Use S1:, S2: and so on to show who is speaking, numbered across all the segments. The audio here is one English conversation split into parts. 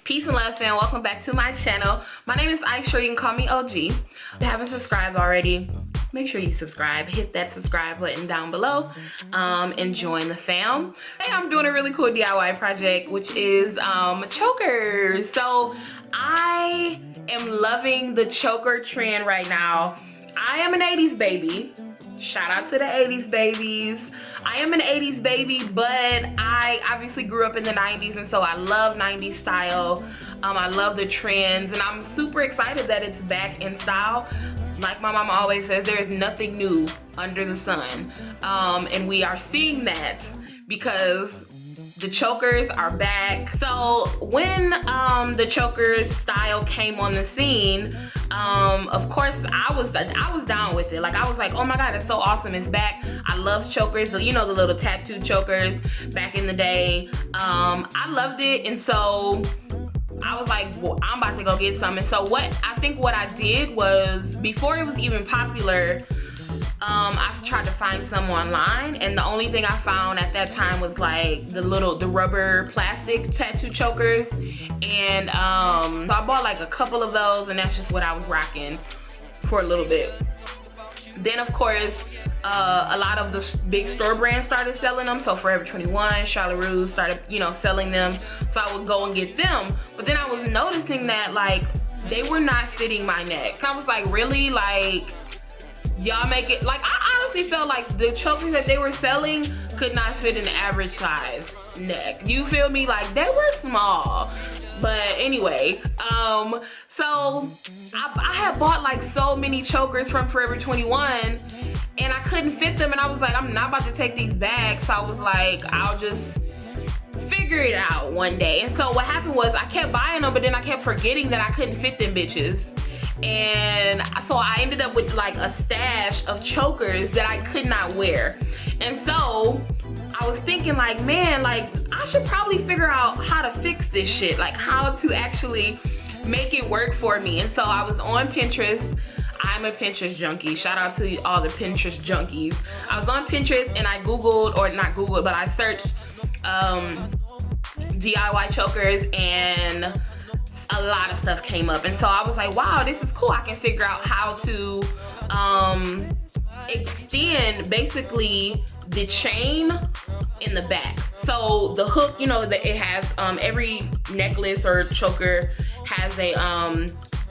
S1: Peace and love, fam. Welcome back to my channel. My name is Isha. You can call me OG. If you haven't subscribed already, make sure you subscribe. Hit that subscribe button down below and join the fam. Hey, I'm doing a really cool DIY project, which is chokers. So I am loving the choker trend right now. I am an 80s baby. Shout out to the 80s babies. I am an 80s baby, but I obviously grew up in the 90s, and so I love 90s style. I love the trends, and I'm super excited that it's back in style. Like my mama always says, there is nothing new under the sun. And we are seeing that because the chokers are back. So when the chokers style came on the scene, of course I was down with it. Like, I was like, oh my god, it's so awesome, it's back. I love chokers, you know, the little tattoo chokers back in the day. I loved it, and so I was like, well, I'm about to go get some. And so what I did was, before it was even popular, I tried to find some online, and the only thing I found at that time was like the rubber plastic tattoo chokers, and so I bought like a couple of those, and that's just what I was rocking for a little bit. Then of course a lot of the big store brands started selling them. So Forever 21, Charlotte Russe started, you know, selling them, so I would go and get them. But then I was noticing that like they were not fitting my neck, and I was like, really? Like, y'all make it, like, I honestly felt like the chokers that they were selling could not fit an average size neck. You feel me? Like, they were small. But anyway, so I had bought like so many chokers from Forever 21, and I couldn't fit them, and I was like, I'm not about to take these back. So I was like, I'll just figure it out one day. And so what happened was, I kept buying them, but then I kept forgetting that I couldn't fit them bitches. And so I ended up with like a stash of chokers that I could not wear. And so I was thinking like, man, like I should probably figure out how to fix this shit, like how to actually make it work for me. And so I was on Pinterest. I'm a Pinterest junkie. Shout out to all the Pinterest junkies. I was on Pinterest, and I Googled, or not Googled, but I searched DIY chokers, and a lot of stuff came up. And so I was like, wow, this is cool. I can figure out how to extend basically the chain in the back. So the hook, you know, it has every necklace or choker has a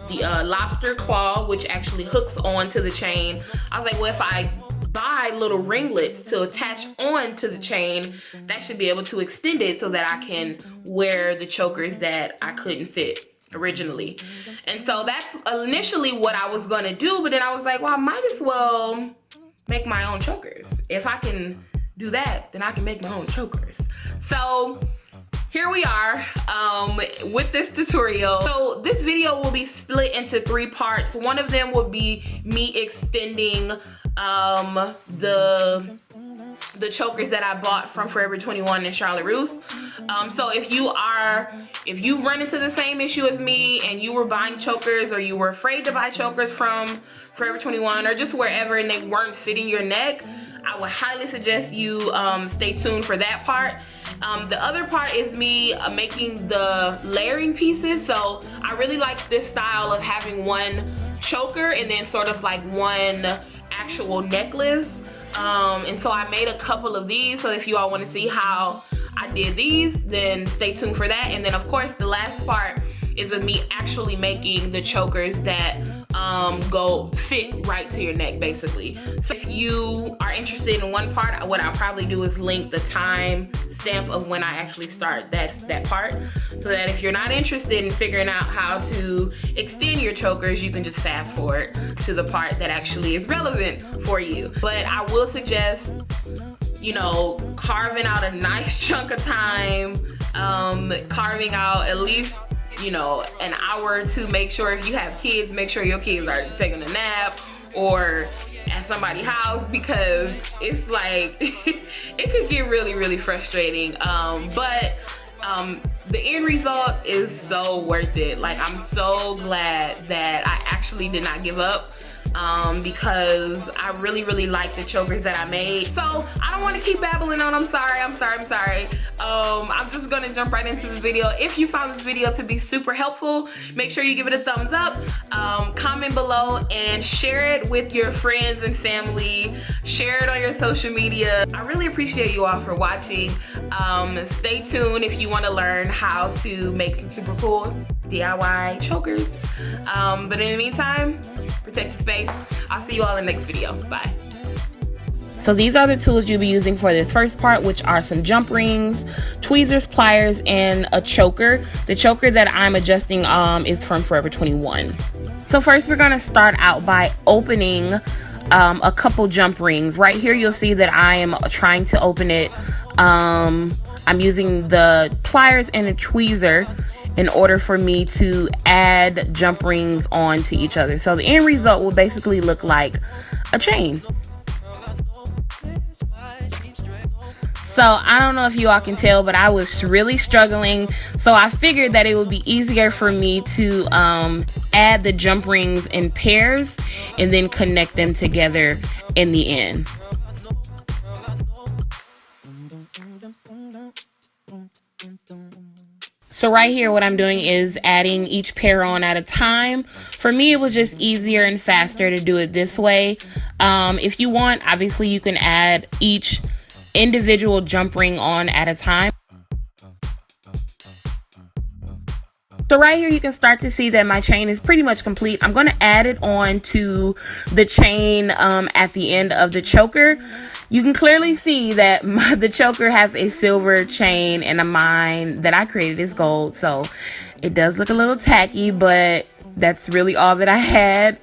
S1: the lobster claw, which actually hooks onto the chain. I was like, well, if I buy little ringlets to attach on to the chain, that should be able to extend it so that I can wear the chokers that I couldn't fit originally. And so that's initially what I was gonna do, but then I was like, well, I might as well make my own chokers. If I can do that, then I can make my own chokers. So here we are with this tutorial. So this video will be split into 3 parts. One of them will be me extending the chokers that I bought from Forever 21 and Charlotte Russe. So if you run into the same issue as me, and you were buying chokers, or you were afraid to buy chokers from Forever 21 or just wherever, and they weren't fitting your neck, I would highly suggest you stay tuned for that part. The other part is me making the layering pieces. So I really like this style of having one choker and then sort of like one actual necklace. And so I made a couple of these. So if you all want to see how I did these, then stay tuned for that. And then of course the last part is of me actually making the chokers that go fit right to your neck, basically. So if you are interested in one part, what I'll probably do is link the time stamp of when I actually start that part, so that if you're not interested in figuring out how to extend your chokers, you can just fast forward to the part that actually is relevant for you. But I will suggest, you know, carving out a nice chunk of time, carving out at least, you know, an hour to make sure, if you have kids, make sure your kids are taking a nap or at somebody's house, because it's like it could get really frustrating. But the end result is so worth it. Like, I'm so glad that I actually did not give up. because I really like the chokers that I made. So I don't want to keep babbling on. I'm sorry. I'm just gonna jump right into the video. If you found this video to be super helpful, make sure you give it a thumbs up, comment below, and share it with your friends and family. Share it on your social media. I really appreciate you all for watching. Stay tuned if you want to learn how to make some super cool DIY chokers. But in the meantime, protect the space. I'll see you all in the next video. Bye. So these are the tools you'll be using for this first part, which are some jump rings, tweezers, pliers, and a choker. The choker that I'm adjusting is from Forever 21. So first we're going to start out by opening a couple jump rings. Right here you'll see that I am trying to open it. I'm using the pliers and a tweezer in order for me to add jump rings onto each other. So the end result will basically look like a chain. So I don't know if you all can tell, but I was really struggling. So I figured that it would be easier for me to add the jump rings in pairs and then connect them together in the end. So right here, what I'm doing is adding each pair on at a time. For me, it was just easier and faster to do it this way. If you want, obviously you can add each individual jump ring on at a time. So right here you can start to see that my chain is pretty much complete. I'm going to add it on to the chain at the end of the choker. You can clearly see that the choker has a silver chain and mine that I created is gold. So it does look a little tacky, but that's really all that I had.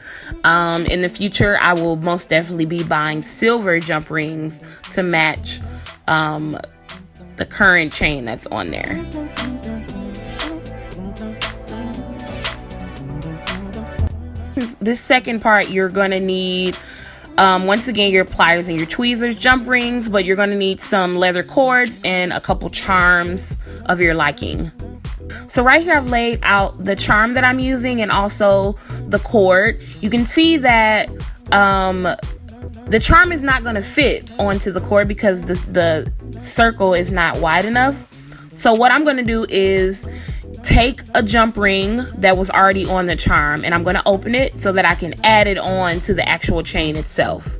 S1: In the future, I will most definitely be buying silver jump rings to match the current chain that's on there. This second part, you're going to need, once again, your pliers and your tweezers, jump rings, but you're going to need some leather cords and a couple charms of your liking. So right here I've laid out the charm that I'm using and also the cord. You can see that the charm is not going to fit onto the cord because the circle is not wide enough. So what I'm going to do is take a jump ring that was already on the charm and I'm going to open it so that I can add it on to the actual chain itself.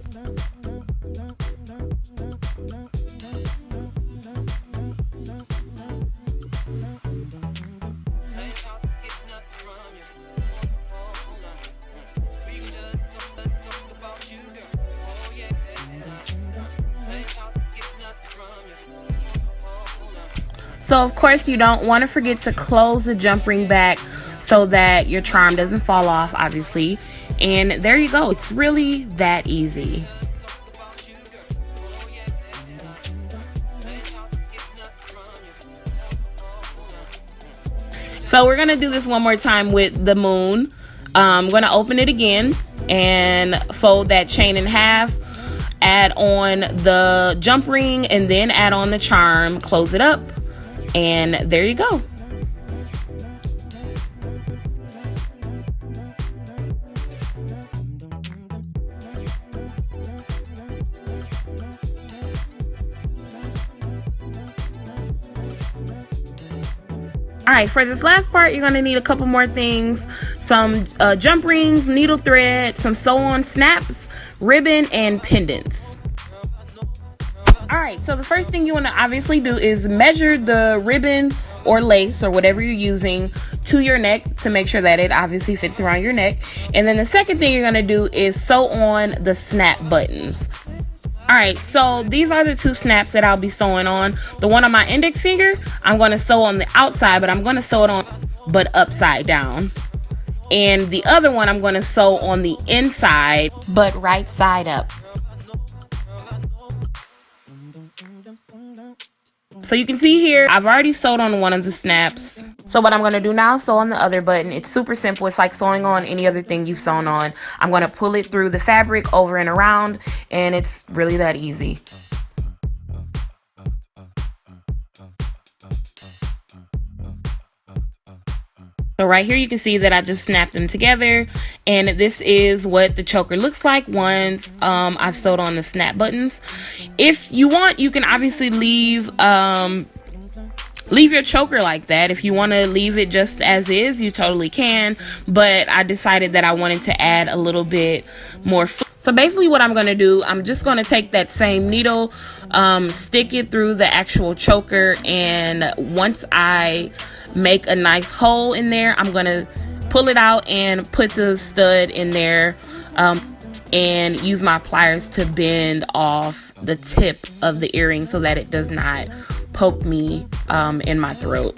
S1: So of course you don't want to forget to close the jump ring back so that your charm doesn't fall off, obviously. And there you go. It's really that easy. So we're going to do this one more time with the moon. I'm going to open it again and fold that chain in half. Add on the jump ring and then add on the charm. Close it up. And there you go. All right, for this last part, you're gonna need a couple more things. Some jump rings, needle thread, some sew-on snaps, ribbon, and pendants. All right, so the first thing you want to obviously do is measure the ribbon or lace or whatever you're using to your neck to make sure that it obviously fits around your neck. And then the second thing you're going to do is sew on the snap buttons. All right, so these are the two snaps that I'll be sewing on. The one on my index finger, I'm going to sew on the outside, but I'm going to sew it on but upside down. And the other one, I'm going to sew on the inside but right side up. So you can see here, I've already sewed on one of the snaps. So what I'm going to do now is sew on the other button. It's super simple. It's like sewing on any other thing you've sewn on. I'm going to pull it through the fabric over and around, and it's really that easy. So right here you can see that I just snapped them together, And this is what the choker looks like once I've sewed on the snap buttons. If you want, you can obviously leave your choker like that. If you want to leave it just as is, you totally can, but I decided that I wanted to add a little bit more. So basically what I'm going to do, I'm just going to take that same needle, stick it through the actual choker, and once I make a nice hole in there, I'm going to pull it out and put the stud in there, and use my pliers to bend off the tip of the earring so that it does not poke me in my throat.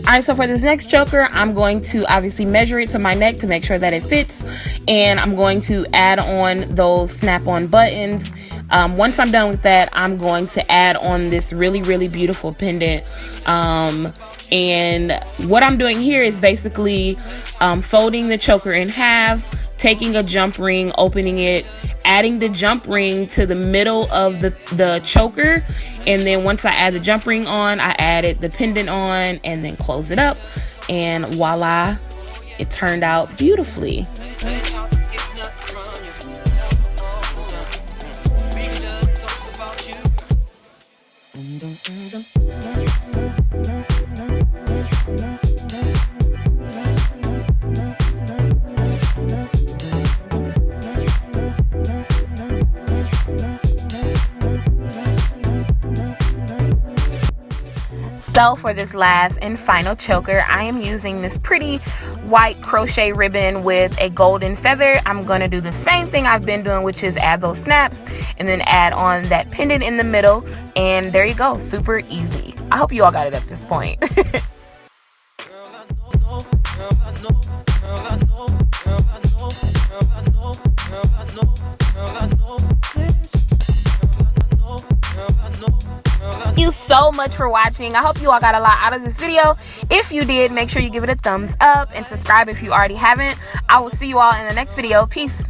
S1: Alright, so for this next choker, I'm going to obviously measure it to my neck to make sure that it fits, and I'm going to add on those snap-on buttons. Once I'm done with that, I'm going to add on this really beautiful pendant. And what I'm doing here is basically folding the choker in half, taking a jump ring, opening it, adding the jump ring to the middle of the choker, and then once I add the jump ring on, I added the pendant on, and then close it up, and voila, it turned out beautifully. So for this last and final choker, I am using this pretty white crochet ribbon with a golden feather. I'm going to do the same thing I've been doing, which is add those snaps and then add on that pendant in the middle. And there you go. Super easy. I hope you all got it at this point. Thank you so much for watching. I hope you all got a lot out of this video. If you did, make sure you give it a thumbs up and subscribe if you already haven't. I will see you all in the next video. Peace.